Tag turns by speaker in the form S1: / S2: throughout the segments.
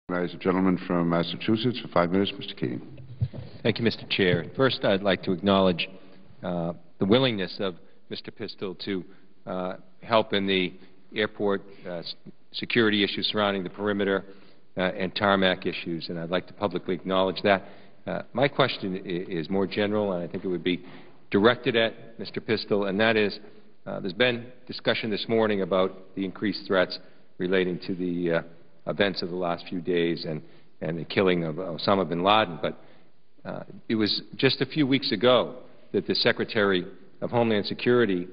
S1: There's a gentleman from Massachusetts for 5 minutes, Mr. Keating.
S2: Thank you, Mr. Chair. First, I'd like to acknowledge the willingness of Mr. Pistol to help in the airport security issues surrounding the perimeter and tarmac issues, and I'd like to publicly acknowledge that. My question is more general, and I think it would be directed at Mr. Pistol, and that is, there's been discussion this morning about the increased threats relating to the events of the last few days and the killing of Osama bin Laden. But it was just a few weeks ago that the Secretary of Homeland Security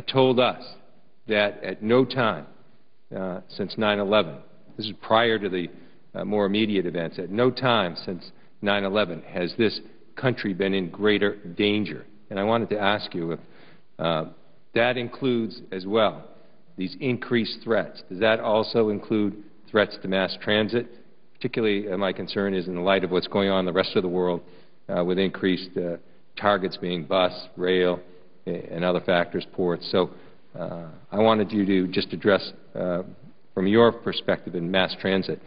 S2: told us that at no time since 9/11, this is prior to the more immediate events, at no time since 9/11 has this country been in greater danger. And I wanted to ask you if that includes as well these increased threats. Does that also include threats to mass transit? Particularly, my concern is in the light of what's going on in the rest of the world with increased targets being bus, rail, and other factors, ports. So I wanted you to just address, from your perspective in mass transit,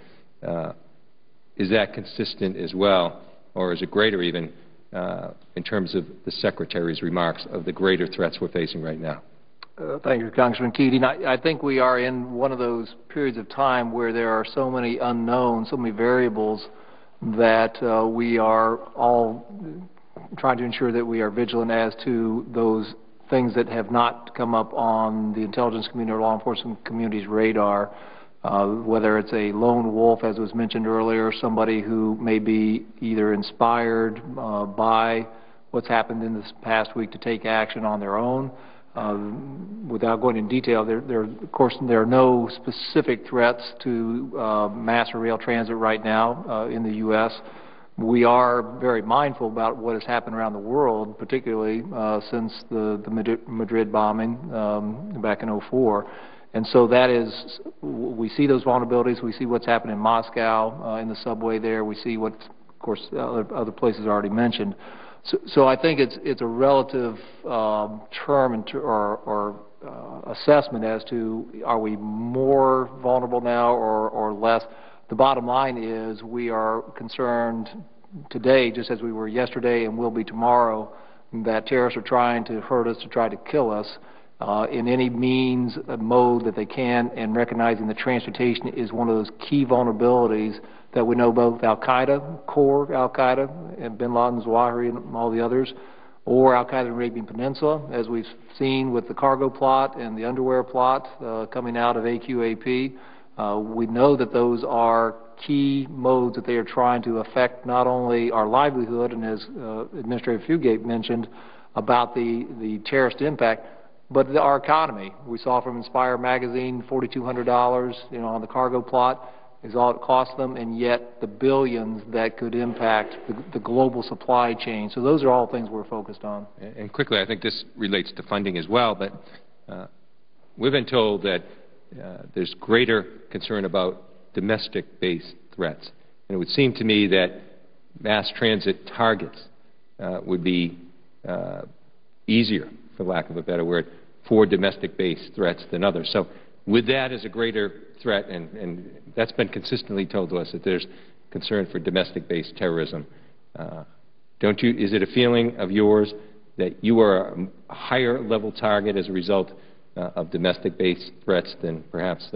S2: is that consistent as well, or is it greater even, in terms of the Secretary's remarks of the greater threats we're facing right now?
S3: Thank you, Congressman Keating. I think we are in one of those periods of time where there are so many unknowns, so many variables, that we are all trying to ensure that we are vigilant as to those things that have not come up on the intelligence community or law enforcement community's radar, whether it's a lone wolf, as was mentioned earlier, somebody who may be either inspired by what's happened in this past week to take action on their own. Without going into detail, of course, there are no specific threats to mass or rail transit right now in the U.S. We are very mindful about what has happened around the world, particularly since the Madrid bombing back in '04. And so that is, we see those vulnerabilities. We see what's happened in Moscow, in the subway there. We see what, of course, other places already mentioned. So I think it's a relative term or assessment as to are we more vulnerable now or less. The bottom line is we are concerned today, just as we were yesterday and will be tomorrow, that terrorists are trying to hurt us, to try to kill us in any means, mode that they can, and recognizing that transportation is one of those key vulnerabilities that we know both al-Qaeda, core al-Qaeda, and bin Laden, Zawahiri, and all the others, or al-Qaeda in the Arabian Peninsula, as we've seen with the cargo plot and the underwear plot coming out of AQAP. We know that those are key modes that they are trying to affect not only our livelihood, and as Administrator Fugate mentioned about the terrorist impact, but our economy. We saw from Inspire magazine, $4,200, on the cargo plot is all it costs them, and yet the billions that could impact the global supply chain. So those are all things we're focused on.
S2: And quickly, I think this relates to funding as well, but we've been told that there's greater concern about domestic-based threats. And it would seem to me that mass transit targets would be easier, for lack of a better word, for domestic-based threats than others. So with that as a greater threat, and that's been consistently told to us that there's concern for domestic-based terrorism, is it a feeling of yours that you are a higher level target as a result of domestic-based threats than perhaps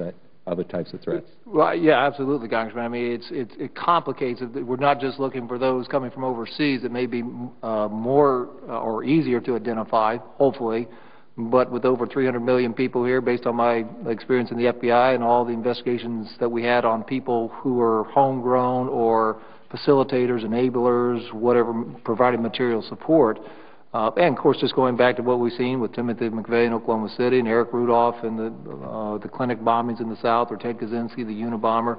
S2: other types of threats?
S3: Well, yeah, absolutely, Congressman. I mean, it complicates it. We're not just looking for those coming from overseas that may be more or easier to identify, hopefully, but with over 300 million people here, based on my experience in the FBI and all the investigations that we had on people who are homegrown or facilitators, enablers, whatever, providing material support. And, of course, just going back to what we've seen with Timothy McVeigh in Oklahoma City and Eric Rudolph and the clinic bombings in the South, or Ted Kaczynski, the Unabomber.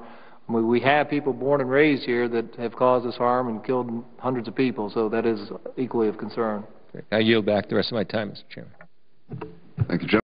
S3: I mean, we have people born and raised here that have caused us harm and killed hundreds of people, so that is equally of concern.
S2: I yield back the rest of my time, Mr. Chairman.
S1: Thank you, General.